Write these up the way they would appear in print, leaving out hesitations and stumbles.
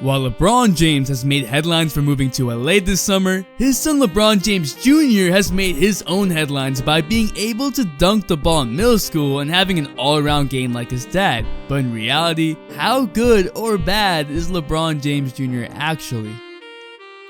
While LeBron James has made headlines for moving to LA this summer, his son LeBron James Jr. has made his own headlines by being able to dunk the ball in middle school and having an all-around game like his dad. But in reality, how good or bad is LeBron James Jr. actually?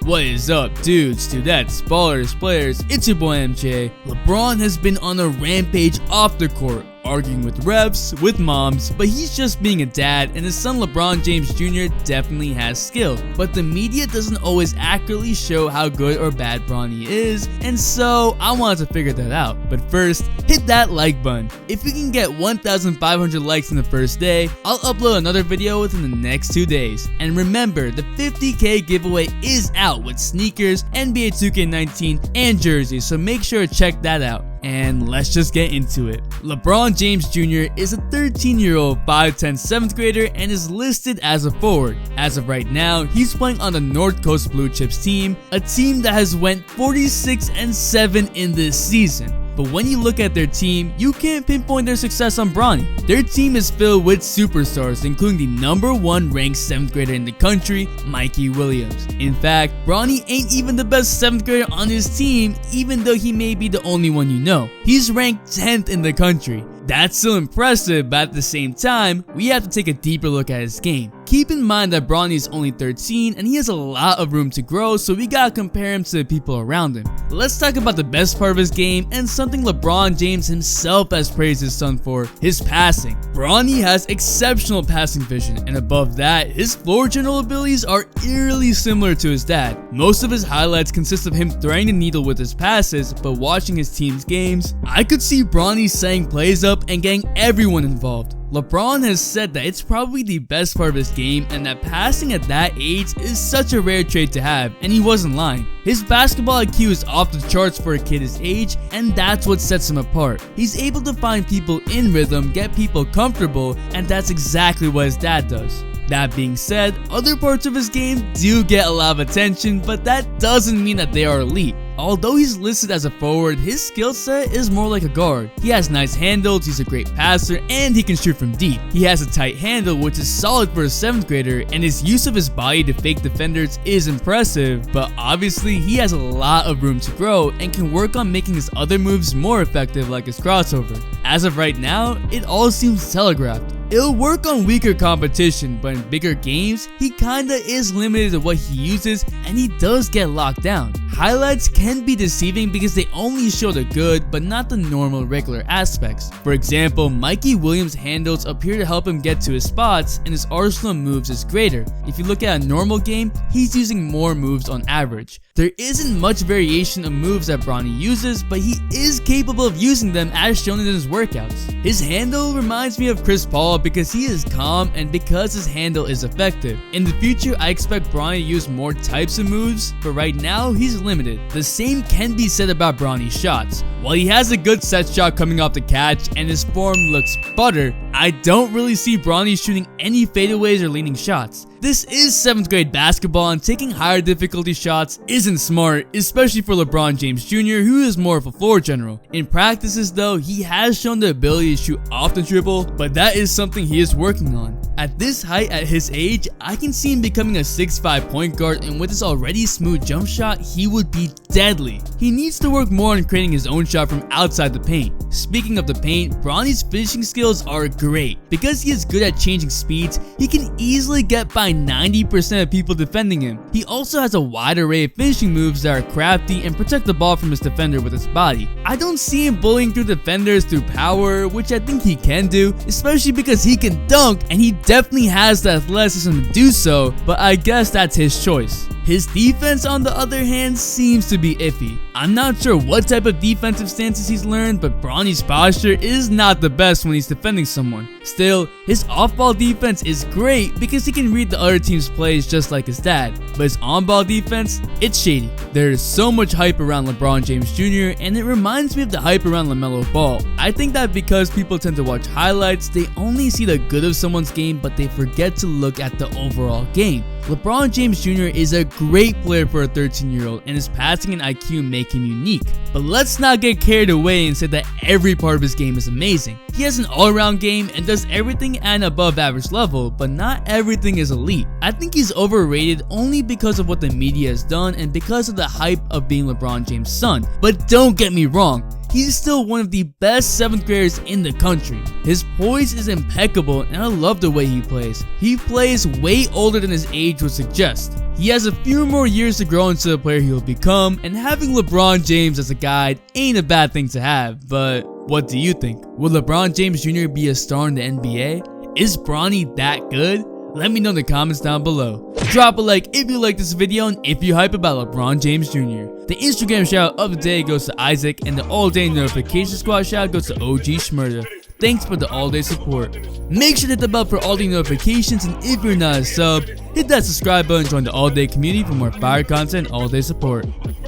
What is up, dudes, dudettes, ballers, players? It's your boy MJ. LeBron has been on a rampage off the court, arguing with refs, with moms, but he's just being a dad, and his son LeBron James Jr. definitely has skill. But the media doesn't always accurately show how good or bad Bronny is, and so I wanted to figure that out. But first, hit that like button. If we can get 1,500 likes in the first day, I'll upload another video within the next 2 days. And remember, the 50K giveaway is out with sneakers, NBA 2K19, and jerseys, so make sure to check that out. And let's just get into it. LeBron James Jr. is a 13-year-old 5'10" 7th grader and is listed as a forward. As of right now, he's playing on the North Coast Blue Chips team, a team that has went 46-7 in this season. But when you look at their team, you can't pinpoint their success on Bronny. Their team is filled with superstars, including the #1 ranked 7th grader in the country, Mikey Williams. In fact, Bronny ain't even the best 7th grader on his team, even though he may be the only one you know. He's ranked 10th in the country. That's still impressive, but at the same time, we have to take a deeper look at his game. Keep in mind that Bronny is only 13 and he has a lot of room to grow, so we gotta compare him to the people around him. Let's talk about the best part of his game and something LeBron James himself has praised his son for: his passing. Bronny has exceptional passing vision, and above that, his floor general abilities are eerily similar to his dad. Most of his highlights consist of him threading the needle with his passes, but watching his team's games, I could see Bronny setting plays up and getting everyone involved. LeBron has said that it's probably the best part of his game and that passing at that age is such a rare trait to have, and he wasn't lying. His basketball IQ is off the charts for a kid his age, and that's what sets him apart. He's able to find people in rhythm, get people comfortable, and that's exactly what his dad does. That being said, other parts of his game do get a lot of attention, but that doesn't mean that they are elite. Although he's listed as a forward, his skill set is more like a guard. He has nice handles, he's a great passer, and he can shoot from deep. He has a tight handle, which is solid for a 7th grader, and his use of his body to fake defenders is impressive, but obviously he has a lot of room to grow and can work on making his other moves more effective, like his crossover. As of right now, it all seems telegraphed. It'll work on weaker competition, but in bigger games, he kinda is limited to what he uses, and he does get locked down. Highlights can be deceiving because they only show the good, but not the normal regular aspects. For example, Mikey Williams' handles appear to help him get to his spots, and his arsenal of moves is greater. If you look at a normal game, he's using more moves on average. There isn't much variation of moves that Bronny uses, but he is capable of using them as shown in his workouts. His handle reminds me of Chris Paul because he is calm and because his handle is effective. In the future, I expect Bronny to use more types of moves, but right now he's limited. The same can be said about Bronny's shots. While he has a good set shot coming off the catch and his form looks butter, I don't really see Bronny shooting any fadeaways or leaning shots. This is 7th grade basketball, and taking higher difficulty shots isn't smart, especially for LeBron James Jr., who is more of a floor general. In practices though, he has shown the ability to shoot off the dribble, but that is something he is working on. At this height at his age, I can see him becoming a 6'5" point guard, and with his already smooth jump shot, he would be deadly. He needs to work more on creating his own shot from outside the paint. Speaking of the paint, Bronny's finishing skills are great. Because he is good at changing speeds, he can easily get by 90% of people defending him. He also has a wide array of finishing moves that are crafty and protect the ball from his defender with his body. I don't see him bullying through defenders through power, which I think he can do, especially because he can dunk and he definitely has the athleticism to do so, but I guess that's his choice. His defense, on the other hand, seems to be iffy. I'm not sure what type of defensive stances he's learned, but Bronny's posture is not the best when he's defending someone. Still, his off-ball defense is great because he can read the other team's plays just like his dad, but his on-ball defense, it's shady. There is so much hype around LeBron James Jr., and it reminds me of the hype around LaMelo Ball. I think that because people tend to watch highlights, they only see the good of someone's game, but they forget to look at the overall game. LeBron James Jr. is a great player for a 13-year-old, and his passing and IQ make him unique. But let's not get carried away and say that every part of his game is amazing. He has an all-around game and does everything at an above average level, but not everything is elite. I think he's overrated only because of what the media has done and because of the hype of being LeBron James' son. But don't get me wrong, he's still one of the best 7th graders in the country. His poise is impeccable and I love the way he plays. He plays way older than his age would suggest. He has a few more years to grow into the player he will become, and having LeBron James as a guide ain't a bad thing to have, but what do you think? Will LeBron James Jr. be a star in the NBA? Is Bronny that good? Let me know in the comments down below. Drop a like if you like this video and if you hype about LeBron James Jr. The Instagram shout out of the day goes to Isaac, and the all day notification squad shout out goes to OG Schmurda. Thanks for the all day support. Make sure to hit the bell for all day notifications, and if you're not a sub, hit that subscribe button and join the all day community for more fire content and all day support.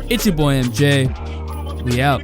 It's your boy MJ. We out.